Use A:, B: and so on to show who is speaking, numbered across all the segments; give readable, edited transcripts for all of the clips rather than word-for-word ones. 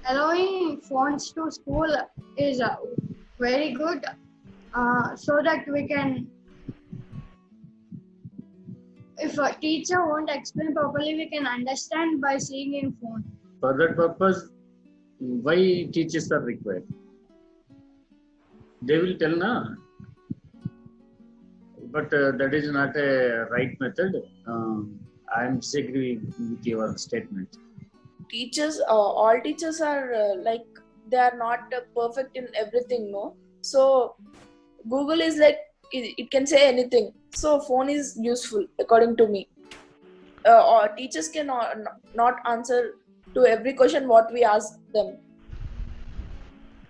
A: allowing phones to school is very good, so that we can, if a teacher won't explain properly, we can understand by seeing in phone.
B: For that purpose, why teachers are required? They will tell na, but that is not a right method. I am disagree with your statement.
C: Teachers, all teachers are like they are not perfect in everything, no. So Google is like it can say anything. So phone is useful according to me. Or teachers can not answer to every question what we ask them.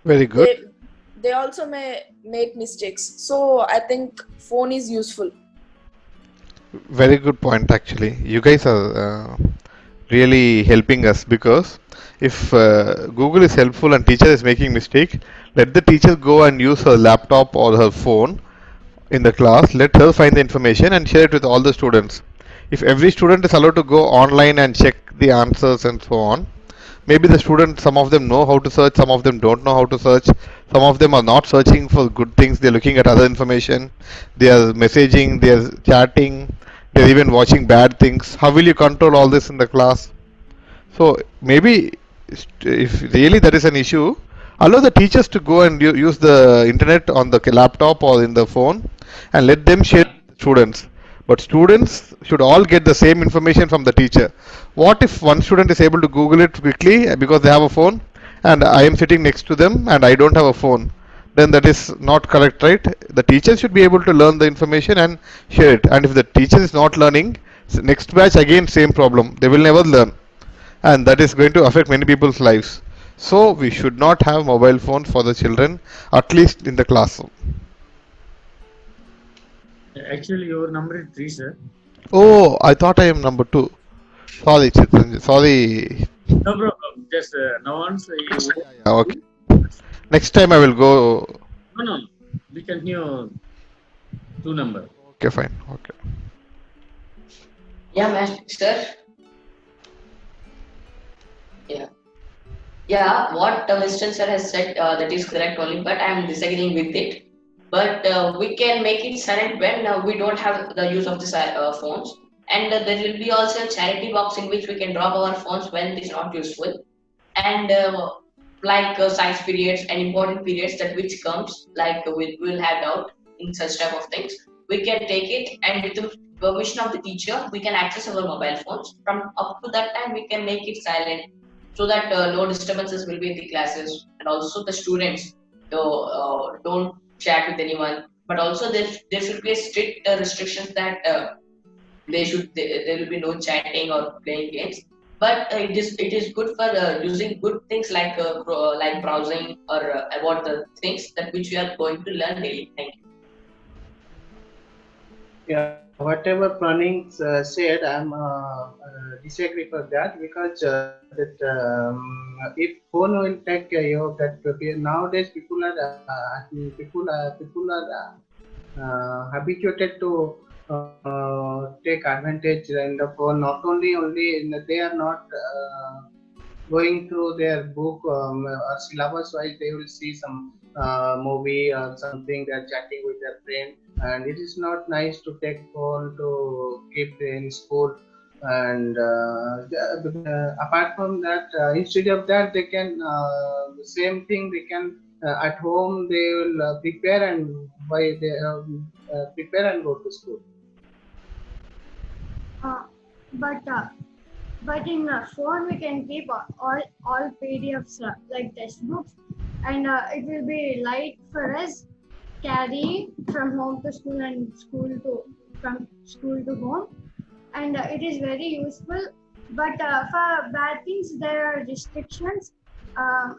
D: Very good.
C: They also may make mistakes. So I think phone is useful.
D: Very good point, actually. You guys are really helping us because if Google is helpful and teacher is making mistake, let the teacher go and use her laptop or her phone in the class. Let her find the information and share it with all the students. If every student is allowed to go online and check the answers and so on, maybe the students, some of them know how to search, some of them don't know how to search, some of them are not searching for good things, they're looking at other information, they are messaging, they are chatting, they're even watching bad things. How will you control all this in the class? So maybe if really there is an issue, allow the teachers to go and use the internet on the laptop or in the phone and let them share with students. But students should all get the same information from the teacher. What if one student is able to Google it quickly because they have a phone and I am sitting next to them and I don't have a phone? Then that is not correct, right? The teacher should be able to learn the information and share it. And if the teacher is not learning, next batch again same problem. They will never learn, and that is going to affect many people's lives. So we should not have mobile phones for the children, at least in the classroom.
B: Actually, your number is 3, sir.
D: Oh, I thought I am number two. Sorry, Chitranjan. Sorry.
B: No problem. Just now answer you.
D: Yeah, okay. Next time I will go.
B: No, no. We continue 2 number.
D: Okay, fine. Okay.
E: Yeah, Master. Yeah. Yeah, what Mr. Sir has said that is correct only, but I am disagreeing with it. But we can make it silent when we don't have the use of the phones, and there will be also a charity box in which we can drop our phones when it is not useful, and like science periods and important periods that which comes, like we will have doubt in such type of things, we can take it, and with the permission of the teacher, we can access our mobile phones. From up to that time, we can make it silent so that no disturbances will be in the classes, and also the students don't chat with anyone. But also there should be a strict restrictions that there will be no chatting or playing games. But it is good for using good things like browsing or about the things that which we are going to learn daily. Thank you.
F: Yeah, whatever planning said, I'm disagree for that because that if phone will take care of that, nowadays people are habituated to take advantage in the phone. Not only they are not going through their book or syllabus wise, they will see some movie or something. They're chatting with their friend, and it is not nice to take phone to keep in school. And apart from that, instead of that, they can the same thing they can at home they will prepare and why they prepare and go to school.
A: Uh, but uh, but in phone we can keep all PDFs like textbooks, and it will be light for us carry from home to school and from school to home, and it is very useful. But for bad things there are restrictions. Uh,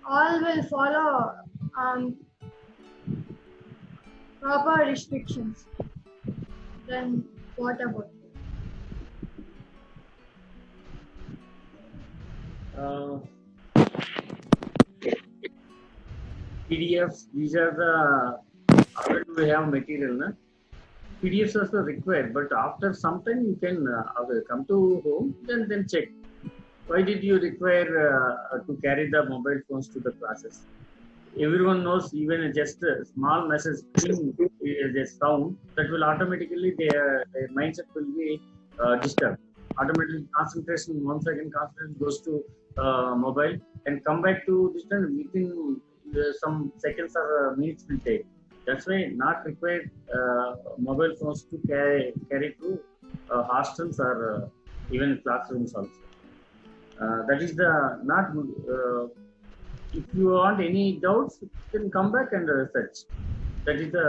A: all will follow proper restrictions. Then what about
B: PDFs, these are already we have material. Na? PDFs also required, but after some time you can come to home, then check. why did you require to carry the mobile phones to the classes? Everyone knows even just a small message ping is a sound that will automatically their mindset will be disturbed. Automatically concentration, 1 second concentration goes to mobile and come back to distance within some seconds or minutes will take. That's why not required mobile phones to carry to hostels or even classrooms also. That is the not good. If you want any doubts, you can come back and search. That is the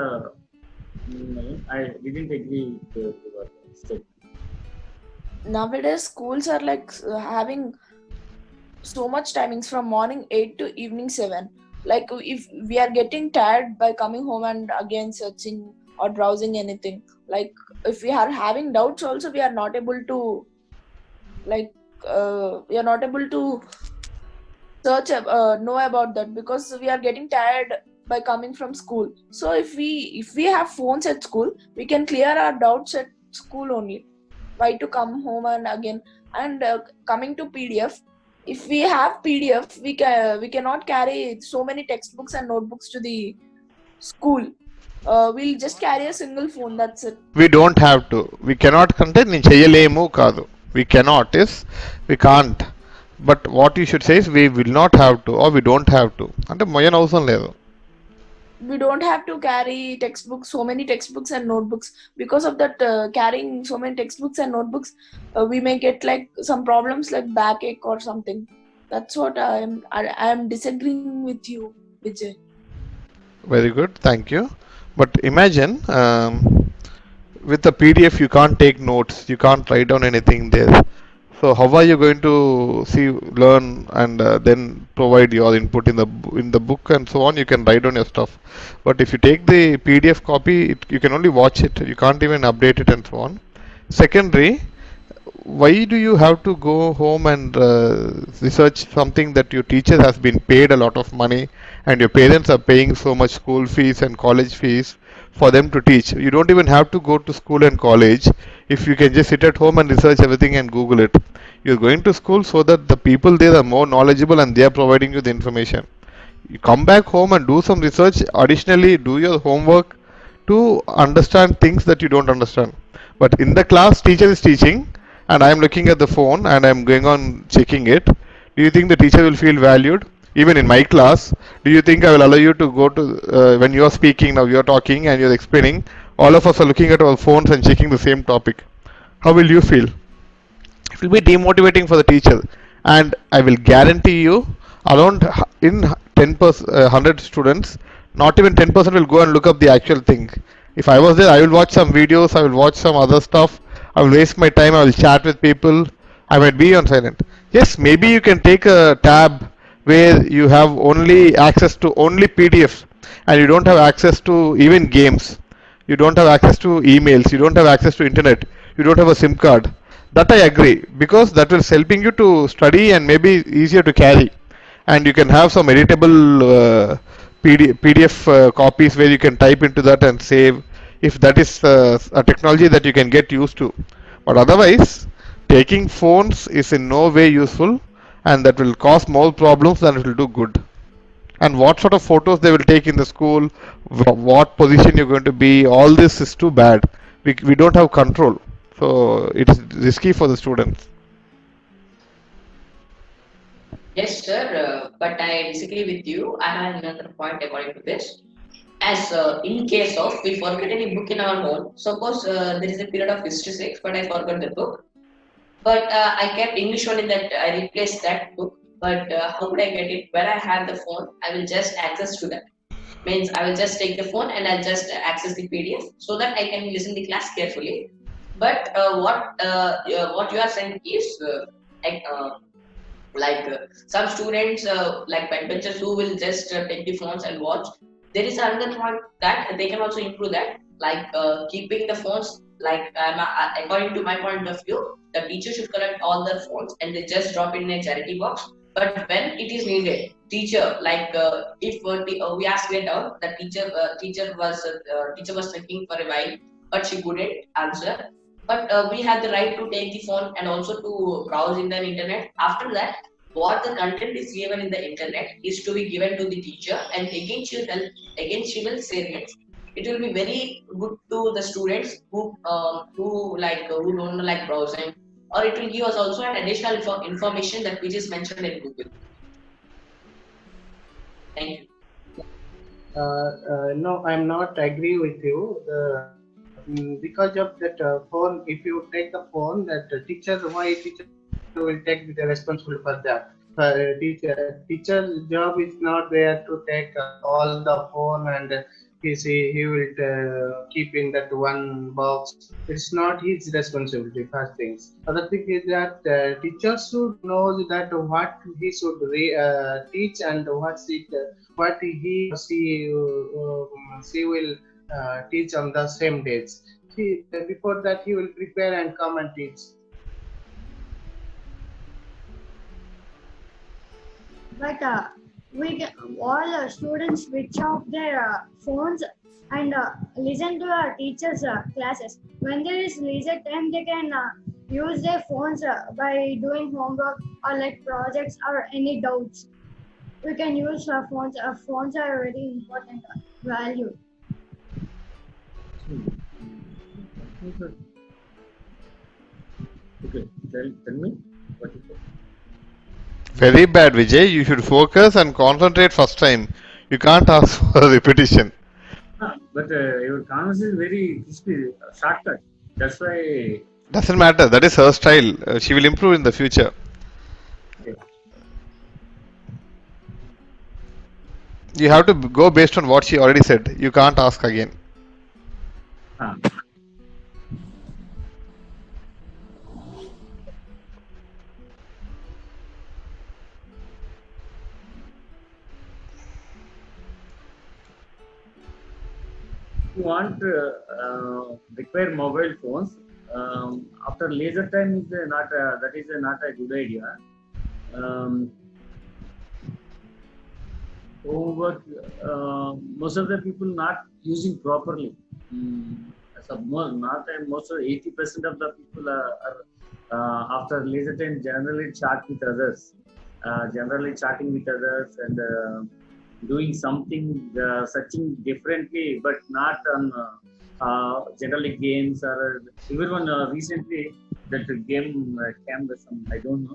B: I didn't agree with your statement.
C: Nowadays schools are like having so much timings from morning 8 to evening 7. Like if we are getting tired by coming home and again searching or browsing anything, like if we are having doubts also, we are not able to like we are not able to search know about that because we are getting tired by coming from school. So if we have phones at school, we can clear our doubts at school only. Why to come home and again? And coming to PDF, if we have PDF, we cannot carry so many textbooks and notebooks to the school. We'll just carry a single phone, that's it.
D: We don't have to. We cannot contain నేను చెయ్యలేము కాదు. We cannot is we can't. But what you should say is we will not have to or we don't have to. అంటే మొయ్యన అవసరం లేదు.
C: We don't have to carry textbooks, so many textbooks and notebooks. Because of that, carrying so many textbooks and notebooks, we may get like some problems like backache or something. That's what I am disagreeing with you, Vijay.
D: Very good, thank you. But imagine with the PDF you can't take notes, you can't write down anything there. So how are you going to see, learn, and then provide your input in the book and so on? You can write down your stuff, but if you take the PDF copy, you can only watch it. You can't even update it and so on. Secondary, why do you have to go home and research something that your teacher has been paid a lot of money and your parents are paying so much school fees and college fees for them to teach? You don't even have to go to school and college if you can just sit at home and research everything and Google it. You're going to school so that the people there are more knowledgeable and they are providing you the information. You come back home and do some research, additionally do your homework to understand things that you don't understand. But in the class, teacher is teaching and I am looking at the phone and I am going on checking it. Do you think the teacher will feel valued? Even in my class, do you think I will allow you to go to when you are speaking, now you are talking and you are explaining, all of us are looking at our phones and checking the same topic? How will you feel? It will be demotivating for the teacher, and I will guarantee you around in 10% 100 students, not even 10% will go and look up the actual thing. If I was there, I will watch some videos, I will watch some other stuff, I will waste my time, I will chat with people, I might be on silent. Yes, maybe you can take a tab where you have only access to only PDFs and you don't have access to even games, you don't have access to emails, you don't have access to internet, you don't have a SIM card. That I agree, because that is helping you to study and maybe easier to carry. And you can have some editable PDF copies where you can type into that and save, if that is a technology that you can get used to. But otherwise, taking phones is in no way useful and that will cause more problems than it will do good. And what sort of photos they will take in the school, what position you're going to be, all this is too bad. We don't have control. So it is risky for the students.
E: Yes, sir, but I disagree with you. I have another point according to this. As in case of we forget any book in our home, suppose there is a period of history 6, but I forgot the book. But I kept English only that I replaced that book. But how would I get it? When I have the phone, I will just access to that. Means I will just take the phone and I'll just access the PDF so that I can listen the class carefully. But what you are saying is some students like backbenchers who will just take the phones and watch. There is another point that they can also improve that, like keeping the phones. Like according to my point of view, the teacher should collect all the phones and they just drop it in a charity box. But when it is needed, teacher if we ask it out, the teacher was thinking for a while, but she couldn't answer. but we have the right to take the phone and also to browse in the internet. After that, what the content is given in the internet is to be given to the teacher, and again she will say it. It will be very good to the students who don't like browsing, or it will give us also an additional information that which is mentioned in Google. Thank you.
F: No, I'm not agree with you. Because of that phone, if you take the phone, that why teacher will take the responsibility for that. Teacher's job is not there to take all the phone and he will keep in that one box. It's not his responsibility. First things. Other thing is that teacher should know that what he should teach and what he or she will teach on the same days. Before that, he will prepare and come and teach.
A: But all students switch off their phones and listen to the teachers' classes. When there is leisure time, they can use their phones by doing homework or like projects or any doubts. We can use our phones. Our phones are very important value.
B: Okay, tell me what is it?
D: Very bad, Vijay. You should focus and concentrate first time. You can't ask for repetition.
B: But your conversation is very crispy, shortcut. That's why.
D: Doesn't matter. That is her style. She will improve in the future.
B: Okay.
D: You have to go based on what she already said. You can't ask again.
B: Ah. You want require mobile phones after leisure time is not a good idea. Um, Homework, most of the people not using properly. So most of 80% of the people are after leisure time generally chat with others, generally chatting with others and doing something, searching differently, but not on generally games or even recently that game came with some I don't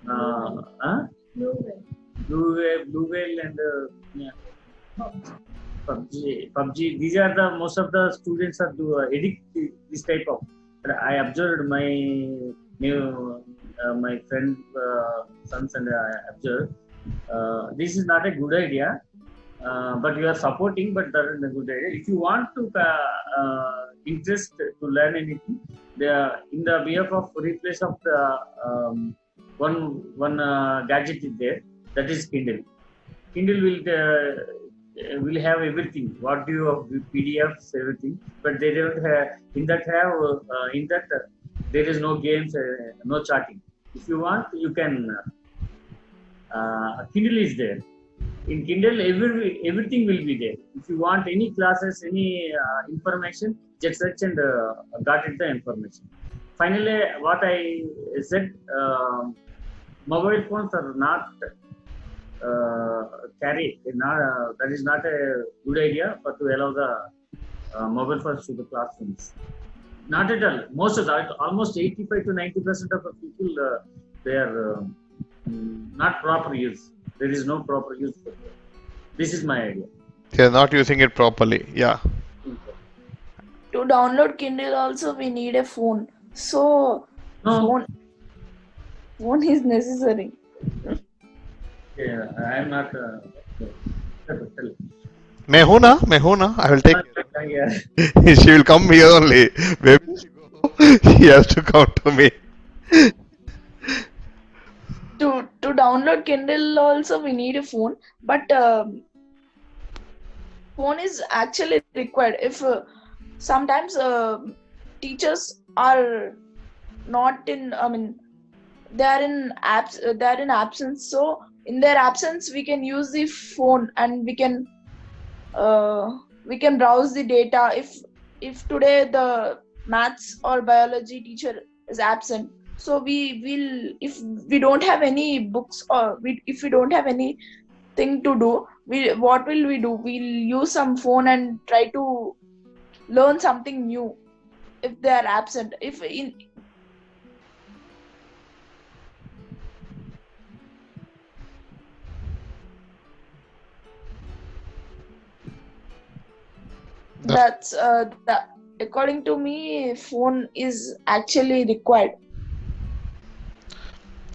B: know.
A: Blue whale.
B: Blue Whale and yeah, PUBG. These are the most of the students are edit this type of. But I observed my new my friend sons and I observed. This is not a good idea, but you are supporting. But that is a good idea. If you want to interest to learn anything, in the behalf of replace of the one gadget is there. That is Kindle. Kindle will have everything. What do you have PDFs, everything, but they don't have in that there is no games, no chatting. If you want, you can. Kindle is there. In Kindle, everything will be there. If you want any classes, any information, just search and got it the information. Finally, what I said, mobile phones are not carry. That is not a good idea, but to allow the mobile phones to the classrooms. Not at all. Almost 85 to 90% of the people, they are not proper use. There is no proper use. This is my idea.
D: They are not using it properly. Yeah.
C: To download Kindle also we need a phone. So
B: No.
C: phone is necessary.
B: Yeah, I am not.
D: मैं हूँ ना. I will take care.
B: Yeah.
D: She will come here only. Where will she go? She has to come to me.
C: To download Kindle also we need a phone, but phone is actually required if sometimes teachers are not in. I mean, they are in absence. So in their absence, we can use the phone and we can browse the data. If today the maths or biology teacher is absent, so we will, if we don't have any books, or if we don't have anything to do, what will we do? We'll use some phone and try to learn something new if they are absent. If in
D: That's
C: that's that according to me, phone is actually required.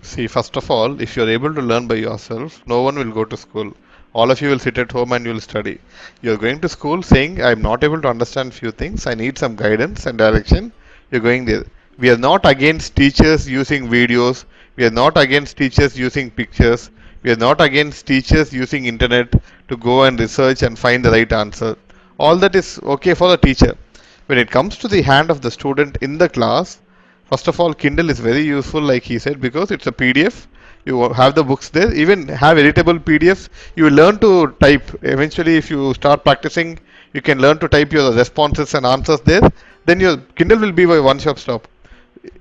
D: See, first of all, if you're able to learn by yourself, no one will go to school. All of you will sit at home and you will study. You're going to school saying, I'm not able to understand few things, I need some guidance and direction. You're going there. We are not against teachers using videos. We are not against teachers using pictures. We are not against teachers using internet to go and research and find the right answer. All that is okay for the teacher. When it comes to the hand of the student in the class, first of all, Kindle is very useful, like he said, because it's a PDF. You have the books there, even have editable PDFs. You will learn to type. Eventually, if you start practicing, you can learn to type your responses and answers there. Then your Kindle will be a one shop stop.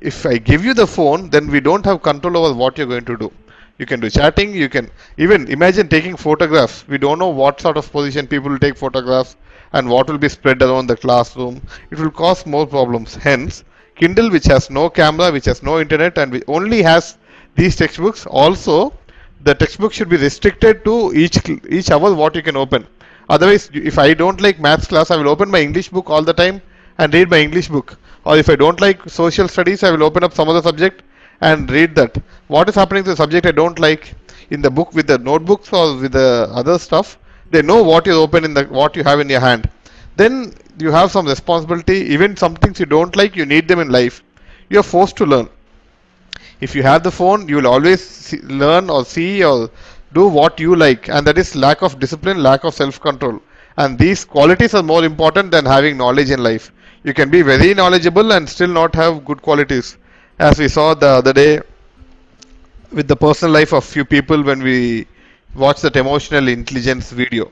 D: If I give you the phone, then we don't have control over what you're going to do. You can do chatting, you can even imagine taking photographs. We don't know what sort of position people will take photographs and what will be spread around the classroom. It will cause more problems. Hence, Kindle, which has no camera, which has no internet, and which only has these textbooks, also the textbook should be restricted to each hour what you can open. Otherwise, if I don't like maths class, I will open my English book all the time and read my English book. Or if I don't like social studies, I will open up some other subject and read that. What is happening to the subject I don't like in the book with the notebooks or with the other stuff? They know what you open in the what you have in your hand. Then you have some responsibility. Even some things you don't like, you need them in life. You are forced to learn. If you have the phone, you will always learn or see or do what you like, and that is lack of discipline, lack of self control. And these qualities are more important than having knowledge in life. You can be very knowledgeable and still not have good qualities, as we saw the other day with the personal life of few people when we watched that emotional intelligence video.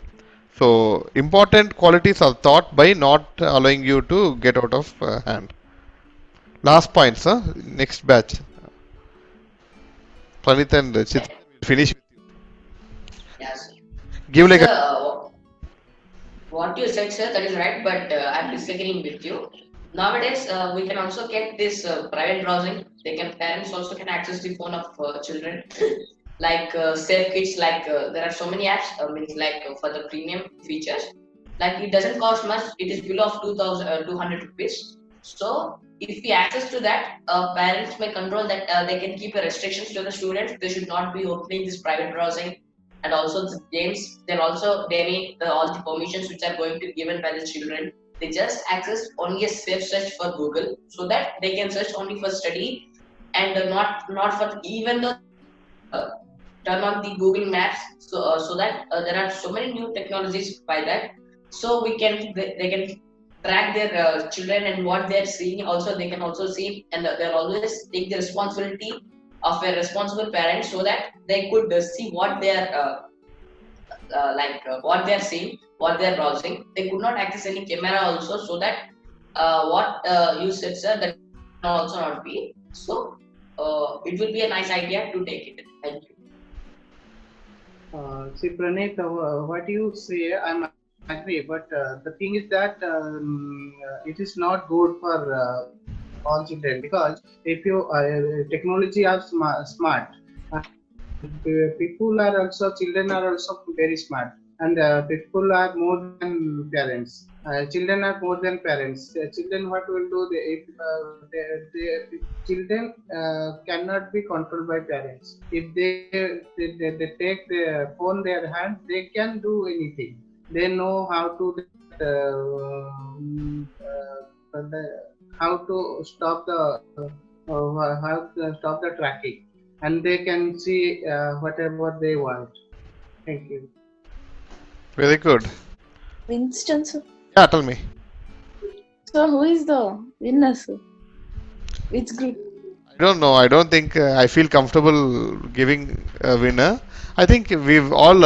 D: So important qualities are taught by not allowing you to get out of hand. Last points, huh? Next batch. Pranit and Chit
E: Yeah,
D: finish.
E: yes.
D: Give like
E: Sir,
D: a
E: what you said, sir, that is right, but I'm disagreeing with you. Nowadays, we can also get this private browsing. They can Parents also can access the phone of children, like Save Kids. Like there are so many apps. Means like for the premium features, like it doesn't cost much. It is below of 2,200 rupees. So if we access to that, parents may control that. They can keep restrictions to the students. They should not be opening this private browsing and also the games. Then also they need all the permissions which are going to be given by the children. They just access only a safe search for Google, so that they can search only for study and not for, even though uh, turn on the Google Maps, so that there are so many new technologies by that, so they can track their children and what they are seeing. Also, they can also see, and they'll always take the responsibility of a responsible parent, so that they could see what they are what they are seeing, what they are browsing. They could not access any camera also, so that what you said, sir, that can also not be. So it will be a nice idea to take it. Thank you.
F: See, Praneeth, what you say, I'm agree, but the thing is that it is not good for all children, because if you technology are smart, people are also, children are also very smart, and people are more than parents. Children are more than parents. Children, what will do? If children cannot be controlled by parents. If they take the phone their hand, they can do anything. They know how to how to stop the how to stop the tracking, and they can see whatever they want. Thank you.
D: very good.
C: Winston, sir.
D: Yeah, tell me.
C: So who is the winner, sir? Which group?
D: I don't know. I don't think I feel comfortable giving a winner. I think we've all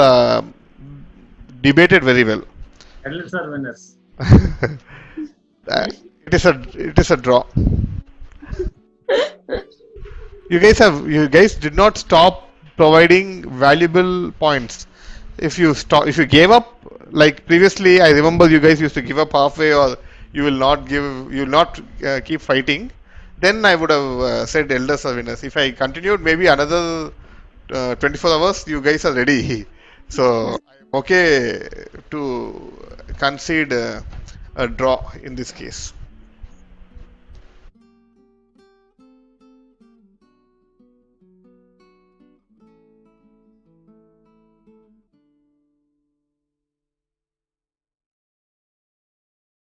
D: debated very well.
B: Adults are winners.
D: Uh, It is a draw. You guys did not stop providing valuable points. If you gave up, like previously, I remember you guys used to give up halfway, or you will not keep fighting. Then I would have said elders are winners. If I continued, maybe another 24 hours, you guys are ready. So I'm okay to concede a draw in this case.